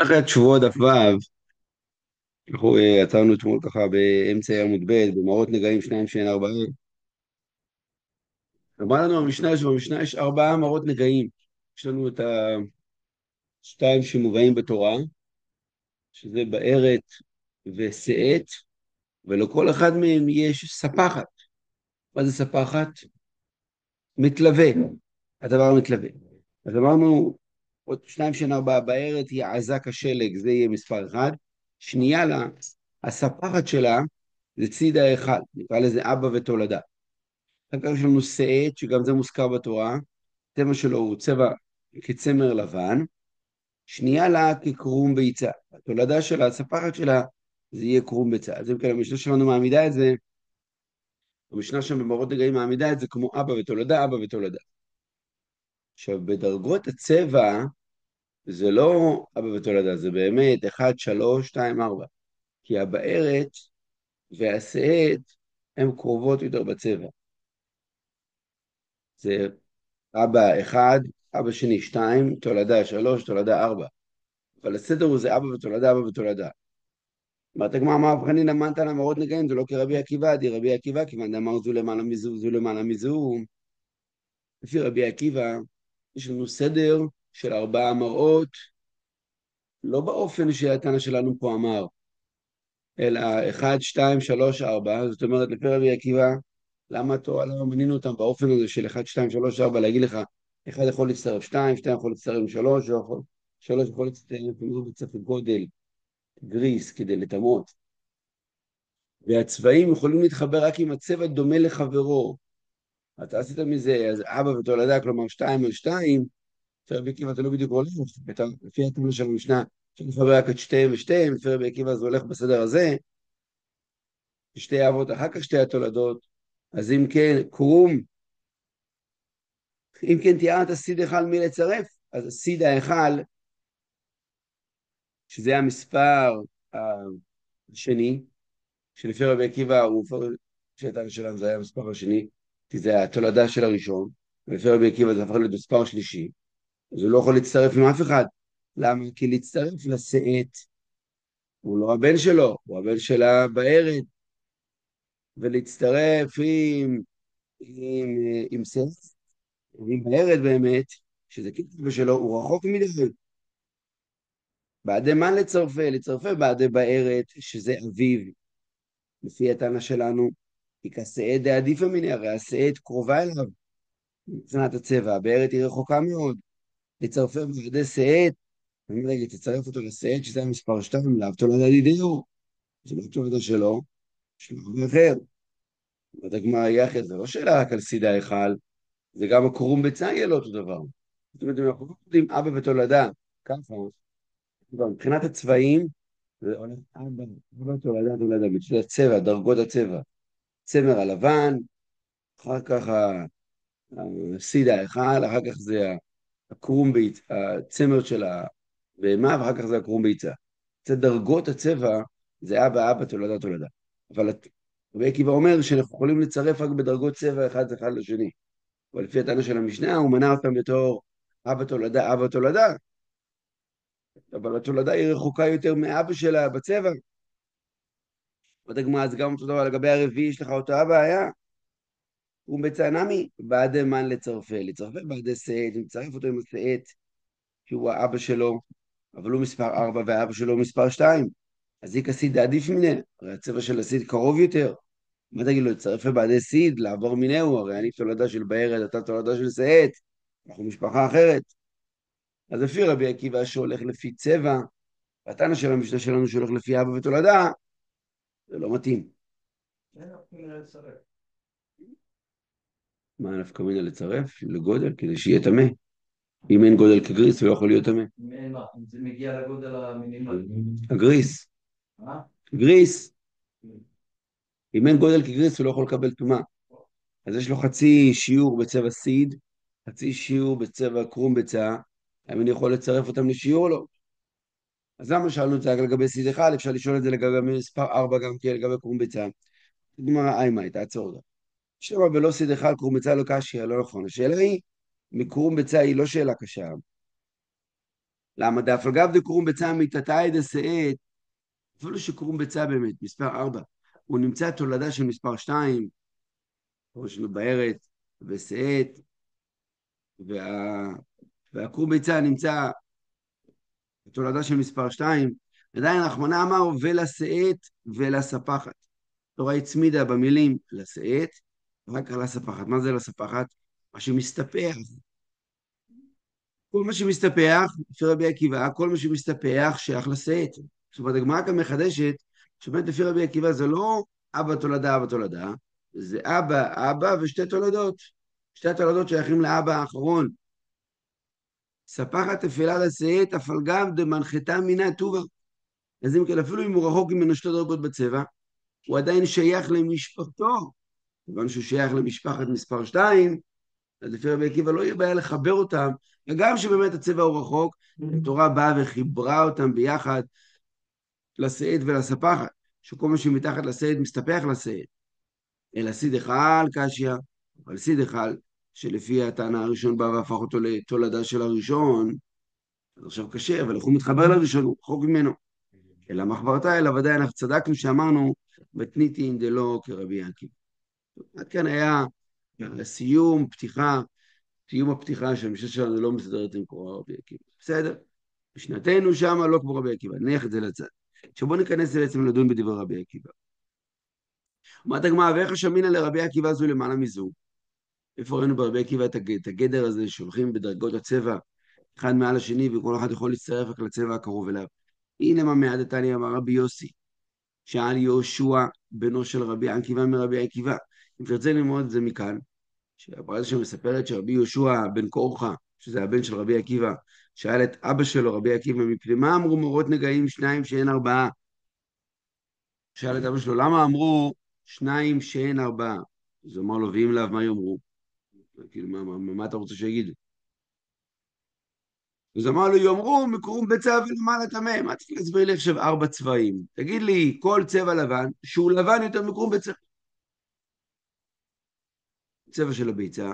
אחרי שבועות דף ו', אנחנו עצרנו אתמול ככה באמצע עמוד ב', במראות נגעים שניים שאין ארבעה. אמר לנו המשנה שבמשנה יש ארבעה מראות נגעים. יש לנו את השתיים שמובאים בתורה, שזה בארת ושאת, ולכל אחד מהם יש ספחת. מה זה ספחת? מתלווה. הדבר מתלווה. אז אמרנו, עוד שניים שאין ארבעה, בארת היא עזה כשלג, זה יהיה מספר אחד. שנייה לה, הספחת שלה זה ציד האחד, נקרא לזה אבא ותולדה. אחר כך יש לנו שאת, שגם זה מוזכר בתורה, הצבע שלו הוא צבע כצמר לבן, שנייה לה כקרום ביצה. התולדה שלה, הספחת שלה, זה יהיה קרום ביצה. אז אם כן, המשנה שלנו מעמידה את זה, המשנה שם במראות נגעים מעמידה את זה כמו אבא ותולדה, אבא ותולדה. עכשיו, בדרגות הצבע, זה לא אבא ותולדה, זה באמת 1, 3, 2, 4. כי הבארת והשאת הן קרובות יותר בצבע. זה אבא 1, אבא שני 2, תולדה 3, תולדה 4. אבל הסדר הוא זה אבא ותולדה, אבא ותולדה. אומרת הגמרא, אמר רב חנינא מנתא למראות נגעים, זה לא כרבי עקיבא, רבי עקיבא, כיוון דאמר זו למעלה מזו, זו למעלה מזו. לפי רבי עקיבא, יש לנו סדר של 4 מראות, לא באופן שהתנא שלנו פה אמר, אלא 1, 2, 3, 4. זאת אומרת, לפי רבי עקיבא, למה מנינו אותם באופן הזה של 1, 2, 3, 4, להגיד לך, 1 יכול להצטרף 2, 2 יכול להצטרף 3, 3 יכול להצטרף בצפי גודל גריס כדי לטמות. והצבעים יכולים להתחבר רק אם הצבע דומה לחברו. אתה עשית מזה, אז אבא ותולדה, כלומר 2 על 2, לפי רבי עקיבא אתה לא בדיוק הולך, לפי התמונה של המשנה, אפשר לחבר רק את שתיהם ושתיהם, לפי רבי עקיבא זה הולך בסדר הזה, שתי האבות, אחר כך שתי התולדות. אז אם כן, קרום, אם כן תיארת סיד אחד מי לצרף, אז הסיד האחד, שזה המספר השני, שלפי רבי עקיבא הוא שהייתה שלנו זה היה המספר השני, כי זה התולדה של הראשון, ולפי רבי עקיבא זה הפך להיות מספר שלישי, אז הוא לא יכול להצטרף עם אף אחד. למה? כי להצטרף לשאת, הוא לא הבן שלו, הוא הבן שלה בארץ, ולהצטרף עם שאת, עם בארץ באמת, שזה כתב שלו, הוא רחוק מדי. בעדי מה לצרפה בעדי בארץ, שזה אביו, לפי התנא שלנו, כי כשאת דעדיפא מיניה, הרי השאת קרובה אליו, מבחינת הצבע, הבארת היא רחוקה מאוד, לצרפה בעדי שאת, אני רגע, תצרף אותו לשאת, שזה המספר 2, לאו תולדה דידיהו, זה לא תולדה שלו, יש לו הרבה אחר. אומרת הגמרא יחד, זה לא שאלה רק על סיד ההיכל, זה גם הקרום ביצה יהיה לו אותו דבר. זאת אומרת, אם אנחנו לא יודעים אבא ותולדה, ככה, מבחינת הצבעים, זה הולך אבא תולדה, תולדה, בשביל הצבע, דרגות הצבע. צמר הלבן, אחר כך הסיד ההיכל, אחר כך זה הקרום ביצה, הצמר של הבהמה, ואחר כך זה הקרום ביצה. זה דרגות הצבע, זה אבא, תולדה, תולדה. אבל רבי עקיבא אומר שאנחנו יכולים לצרף רק בדרגות צבע אחד לשני. אבל לפי הטענה של המשנה, הוא מנה אותם בתור אבא תולדה, אבא תולדה. אבל התולדה היא רחוקה יותר מאבא שלה בצבע. בדגמא, אז גם אותו דבר לגבי הרביעי, יש לך אותה הבעיה. הוא בצענמי, בעדי מן לצרפה בעדי שאת, אם צרף אותו עם השאת, שהוא האבא שלו, אבל הוא מספר 4 והאבא שלו מספר 2. אז היא כסיד עדיף מיניה, הרי הצבע של הסיד קרוב יותר. מה תגיד לו, לצרף בעדי סיד, לעבור מינהו, הרי אני תולדה של בארת, אתה תולדה של שאת, אנחנו משפחה אחרת. אז לפי רבי עקיבא שהולך לפי צבע, והתנא של המשנה שלנו שהולך לפי אבא ותולדה, זה לא מתאים. מה נפקא מינה לצרף? לגודל, כדי שיהיה טמא. אם אין גודל כגריס, הוא לא יכול להיות טמא. אם אין מה, אם זה מגיע לגודל המינימלי. הגריס. מה? גריס. אם אין גודל כגריס, הוא לא יכול לקבל טומאה. אז יש לו חצי שיעור בצבע סיד, חצי שיעור בצבע קרום ביצה, האם אני יכול לצרף אותם לשיעור או לא? אז למה שאלנו את זה רק לגבי סיד אחד, אפשר לשאול את זה לגבי מספר 4 גם כן, לגבי קרום ביצה. גמרא איימאי, תעצור רגע. שמה ולא סיד אחד, קרום ביצה לא קשיא, לא נכון. השאלה היא, מקרום ביצה היא לא שאלה קשה. למה דאף על גב דקרום ביצה מתתאי דשאת, אפילו שקרום ביצה באמת, מספר 4, הוא נמצא תולדה של מספר 2, כמו שלנו בארץ, ושאת, והקרום ביצה נמצא תולדה של מספר 2, עדיין רחמנא אמר ולשאת ולספחת. תורה הצמידה במילים לשאת, אחר כך לספחת. מה זה לספחת? מה שמסתפח. כל מה שמסתפח, לפי רבי עקיבא, כל מה שמסתפח שייך לשאת. זאת אומרת, הגמרא כאן מחדשת, שבאמת לפי רבי עקיבא זה לא אבא תולדה, אבא תולדה, זה אבא, אבא ושתי תולדות. שתי התולדות שייכים לאבא האחרון. ספחת תפלה לשאת, אף על גב דמנחתה מינה טובה. אז אם כן, אפילו אם הוא רחוק ממנו שתי דרגות בצבע, הוא עדיין שייך למשפחתו. כיוון שהוא שייך למשפחת מספר 2, אז לפי רבי עקיבא לא יהיה בעיה לחבר אותם, וגם שבאמת הצבע הוא רחוק, התורה באה וחיברה אותם ביחד לשאת ולספחת, שכל מה שמתחת לשאת מסתפח לשאת. אלא סיד אחד קשיא, אבל סיד אחד שלפי הטענה הראשון בא והפך אותו לתולדה של הראשון, אז עכשיו קשה, אבל איך הוא מתחבר לראשון, הוא רחוק ממנו. אלא מחברתה, אלא ודאי אנחנו צדקנו שאמרנו, מתניתין דלא כרבי עקיבא. עד כאן היה סיום, פתיחה, סיום הפתיחה שהמשנה שלנו לא מסתדרת עם כמו רבי עקיבא. בסדר? משנתנו שמה לא כמו רבי עקיבא, נניח את זה לצד. עכשיו בואו ניכנס בעצם לדון בדברי רבי עקיבא. אומרת הגמרא, ואיך השמינא לרבי עקיבא זו למעלה מזו? איפה ראינו ברבי עקיבא את הגדר הזה שהולכים בדרגות הצבע, אחד מעל השני, וכל אחד יכול להצטרף רק לצבע הקרוב אליו. הנה מה מעדתני אמר רבי יוסי, שאל יהושע בנו של רבי עקיבא מרבי עקיבא. אם תרצה ללמוד את זה מכאן, שהברייתא שמספרת שרבי יהושע בן קורחה, שזה הבן של רבי עקיבא, שאל את אבא שלו, רבי עקיבא, מפני מה אמרו מורות נגעים שניים שאין ארבעה? שאל את אבא שלו, למה אמרו שניים שאין ארבעה? אז הוא אמר לו, ואם לאו, מה יאמרו? כאילו, מה אתה רוצה שיגידו? אז אמר לו, יאמרו מקרום בצע ולמעלה טמא. מה צריך להסביר לי עכשיו 4 צבעים? תגיד לי, כל צבע לבן, שהוא לבן יותר מקרום בצע. צבע של הביצה,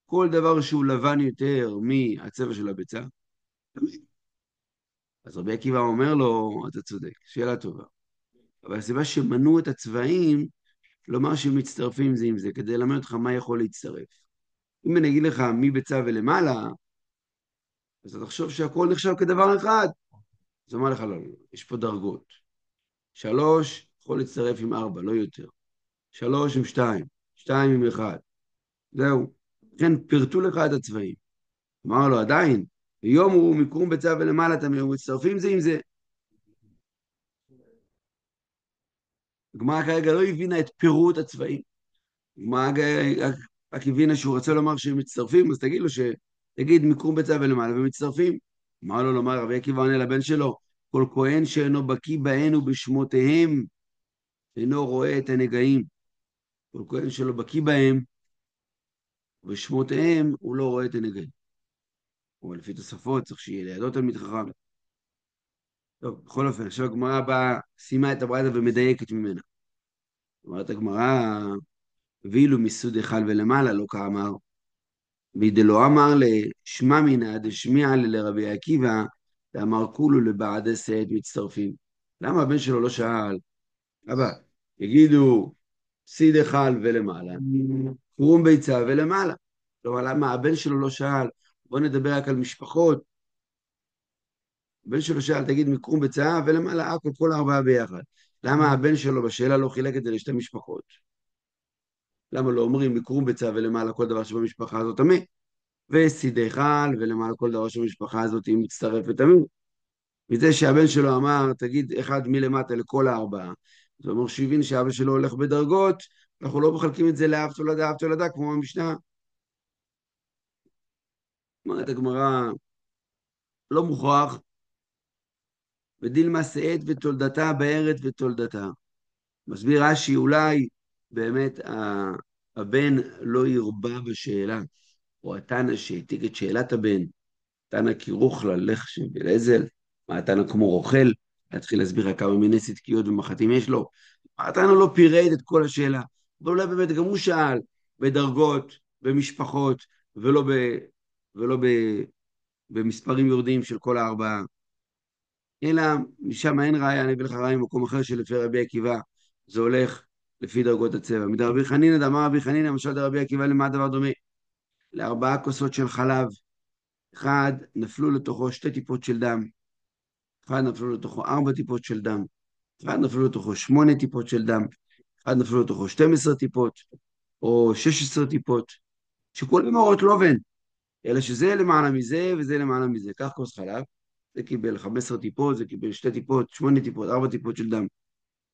כל דבר שהוא לבן יותר מהצבע של הביצה, טמא. אז רבי עקיבא אומר לו, אתה צודק, שאלה טובה. אבל הסיבה שמנו את הצבעים, לומר שהם מצטרפים זה עם זה, כדי ללמד אותך מה יכול להצטרף. אם אני אגיד לך מי בצע ולמעלה, אז אתה תחשוב שהכל נחשב כדבר אחד. אז אמר לך, לא, לא, יש פה דרגות. 3 יכול להצטרף עם 4, לא יותר. 3 עם 2, 2 עם 1. זהו. לכן פירטו לך את הצבעים. אמר לו, עדיין, ביום הוא מקרום בצע ולמעלה, אתם מצטרפים זה עם זה. הגמרא כרגע לא הבינה את פירוט הצבעים. הגמרא רק הבינה שהוא רוצה לומר שהם מצטרפים, אז תגיד לו תגיד מקרום בצע ולמעלה ומצטרפים. אמר לו לומר, רבי עקיבא עונה לבן שלו, כל כהן שאינו בקיא בהן ובשמותיהם, אינו רואה את הנגעים. כל כהן שלא בקיא בהם, ובשמותיהם הוא לא רואה את הנגעים. אבל לפי תוספות צריך שיהיה לידו תלמיד חכם. טוב, בכל אופן, עכשיו הגמרא באה, סיימה את הברייתא ומדייקת ממנה. אומרת הגמרא, ואילו מסוד אחד ולמעלה לא כאמר, וידלא אמר לשמע מינא דשמיע לרבי עקיבא, ואמר כולו לבעד השאת מצטרפים. למה הבן שלו לא שאל? אבא, יגידו סיד אחד ולמעלה, קרום ביצה ולמעלה. כלומר, למה הבן שלו לא שאל? בוא נדבר רק על משפחות. הבן שלו שאל, תגיד מקרום ביצה ולמעלה, הכל, כל 4 ביחד. למה הבן שלו בשאלה לא חילק את זה לשתי משפחות? למה לא אומרים מקרום ביצה ולמעלה כל דבר שבמשפחה הזאת טמא? וסידי חל ולמעלה כל דבר שבמשפחה הזאת היא מצטרפת טמא. מזה שהבן שלו אמר, תגיד אחד מלמטה לכל 4. זאת אומרת שהבין שאבא שלו הולך בדרגות, אנחנו לא מחלקים את זה לאב תולדה, אב תולדה, כמו במשנה. אומרת הגמרא, לא מוכרח, ודילמה שאת ותולדתה בארץ ותולדתה. מסביר רש"י, אולי באמת הבן לא ירבה בשאלה, או התנא שהעתיק את שאלת הבן, תנא כרוכלה, לחשן ולזל, מה התנא כמו רוכל, להתחיל להסביר כמה מיני צדקיות ומחטים יש לו. התנא לא פירט את כל השאלה, אבל אולי באמת גם הוא שאל בדרגות, במשפחות, ולא ומספרים יורדים של כל הארבעה. אלא משם אין ראיה, אני אביא לך ראיה ממקום אחר שלפי רבי עקיבא, זה הולך לפי דרגות הצבע. מדרבי חנינא דאמר רבי חנינא, למשל דרבי עקיבא, למה הדבר דומה? לארבעה כוסות של חלב, אחד נפלו לתוכו שתי טיפות של דם, אחד נפלו לתוכו ארבע טיפות של דם, אחד נפלו לתוכו שמונה טיפות של דם, אחד נפלו לתוכו 12 טיפות, או 16 טיפות, שכולם אורות לובן, אלא שזה למעלה מזה וזה למעלה מזה. כך כוס חלב, זה קיבל 15 טיפות, זה קיבל שתי טיפות, שמונה טיפות, ארבע טיפות של דם.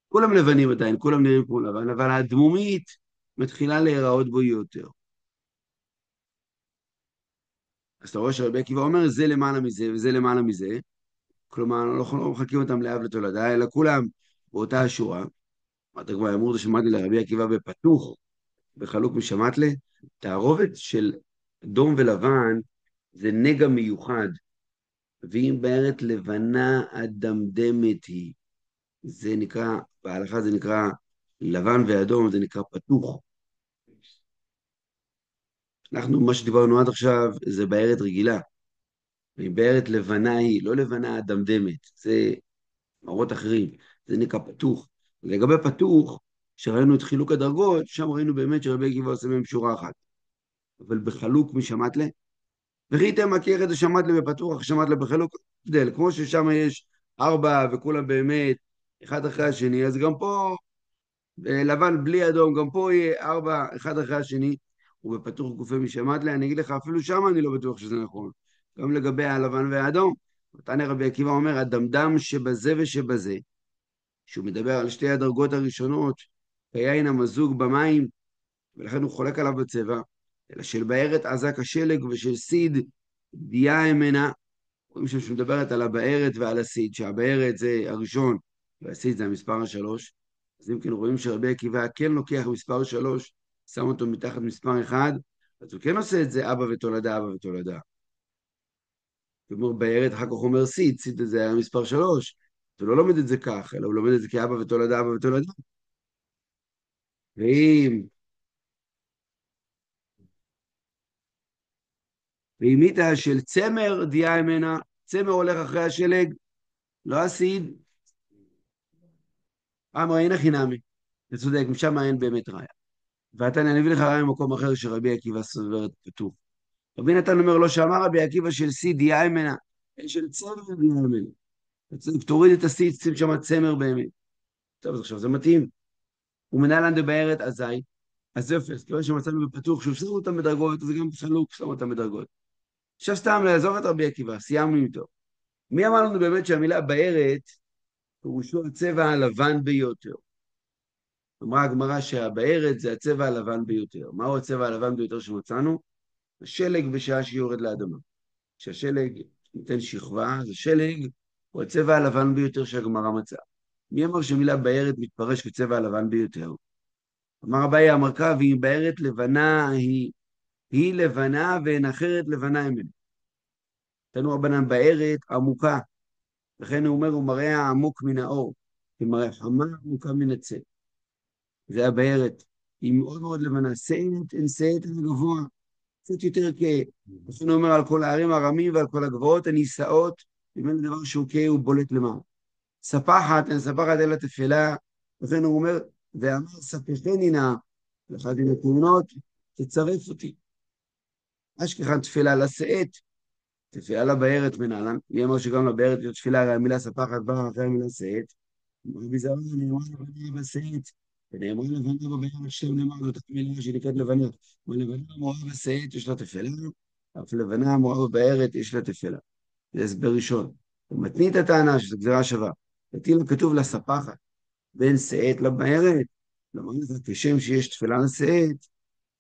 כולם לבנים עדיין, כולם נראים כמו לבן, אבל הדמומית מתחילה להיראות בו יותר. אז אתה רואה שרבי עקיבא אומר, זה למעלה מזה וזה למעלה מזה, כלומר, אנחנו לא מחכים אותם לאב לתולדה, אלא כולם באותה השורה. אמרת כבר, אמרו שמעתי לרבי עקיבא בפתוח, בחלוק משמטלה, תערובת של אדום ולבן זה נגע מיוחד, ואם בארת לבנה אדמדמת היא, זה נקרא, בהלכה זה נקרא לבן ואדום, זה נקרא פתוח. אנחנו, מה שדיברנו עד עכשיו, זה בארת רגילה. ואם בארת לבנה היא, לא לבנה אדמדמת, זה מראות אחרים, זה נקרא פתוח. לגבי פתוח, שראינו את חילוק הדרגות, שם ראינו באמת שרבי עקיבא עושה מהם שורה אחת. אבל בחלוק משמטלה, וראיתם מכיר את השמטלה בפתוח, השמטלה בחלוק, הבדל, כמו ששם יש ארבע וכולם באמת אחד אחרי השני, אז גם פה לבן בלי אדום, גם פה יהיה ארבע אחד אחרי השני, ובפתוח גופי משמטלה, אני אגיד לך, אפילו שם אני לא בטוח שזה נכון. גם לגבי הלבן והאדום, תנא רבי עקיבא אומר, הדמדם שבזה ושבזה, שהוא מדבר על שתי הדרגות הראשונות, כיין המזוג במים, ולכן הוא חולק עליו בצבע, אלא של בארת עזה כשלג ושל סיד דיה אמנה. רואים שם שהוא מדברת על הבארת ועל הסיד, שהבארת זה הראשון והסיד זה המספר השלוש. אז אם כן רואים שרבי עקיבא כן לוקח מספר שלוש, שם אותו מתחת מספר אחד, אז הוא כן עושה את זה אבא ותולדה, אבא ותולדה. כלומר בארת אחר כך אומר סיד, סיד זה היה מספר שלוש, הוא לא לומד את זה כך, אלא הוא לומד את זה כאבא ותולדה, אבא ותולדה. ואם ואם איתה של צמר דיה ממנה, צמר הולך אחרי השלג, לא הסיד, אמר אין הכי נמי. אתה צודק, משם אין באמת ראיה. ואתה, אני אביא לך ראיה ממקום אחר שרבי עקיבא סובר את כתוב. רבי נתן אומר לו שאמר רבי עקיבא של סיד דיה ממנה, אין של צמר דיה ממנה. תוריד את הסיד, שים שם צמר באמת. טוב, אז עכשיו זה מתאים. ומנהלן דבארת אזי, אז אפס, כיוון שמצאנו בפתוח, שהוא שם אותם בדרגות, אז זה גם חלוק, שם אותם בדרגות. עכשיו סתם לעזוב את רבי עקיבא, סיימנו איתו. מי אמר לנו באמת שהמילה בארת פירושו הצבע הלבן ביותר? אמרה הגמרא שהבארת זה הצבע הלבן ביותר. מהו הצבע הלבן ביותר שמצאנו? השלג בשעה שיורד לאדמה. כשהשלג נותן שכבה, אז השלג הוא הצבע הלבן ביותר שהגמרא מצאה. מי אמר שמילה בארת מתפרש כצבע הלבן ביותר? אמר אביי המרכב, היא בארת לבנה היא לבנה ואין אחרת לבנה ממנה. תנו רבנן בארת עמוקה, לכן הוא אומר, הוא מראה עמוק מן האור, היא מראה חמה עמוקה מן הצל. זה הבארת, היא מאוד מאוד לבנה, שאת אין שאת על הגבוה, קצת יותר כהה. לכן הוא אומר על כל הערים הרמים ועל כל הגבוהות הנישאות, באמת דבר שהוא כהה הוא בולט למעלה. ספחת, אין ספחת אלא תפלה, לכן הוא אומר, ואמר ספחני נא, לאחת מן התמונות, תצרף אותי. אשכחן תפלה לשאת, תפלה לבארת מנהלן, מי אמר שגם לבארת יש תפילה, הרי המילה ספחת באה אחרי המילה שאת, רבי זרע נאמר לבנה בשאת, ונאמר לבנה בבאר שם נאמר זאת המילה שנקראת לבנה, ולבנה אמורה בשאת יש לה תפלה, אף לבנה אמורה בבארת יש לה תפלה. זה הסבר ראשון. הוא מתניא את הטענה שזו גזירה שווה. תטיל כתוב לספחת, בין שאת לבארת, לומר לך כשם שיש תפלה לשאת,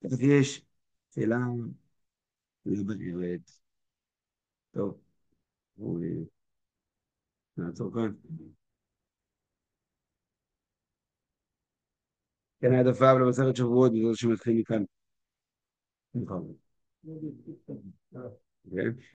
כך יש תפלה לבארת. טוב, נעצור כאן. כן, העדפה למסכת שבועות, בגלל שמתחיל מכאן. נכון. כן.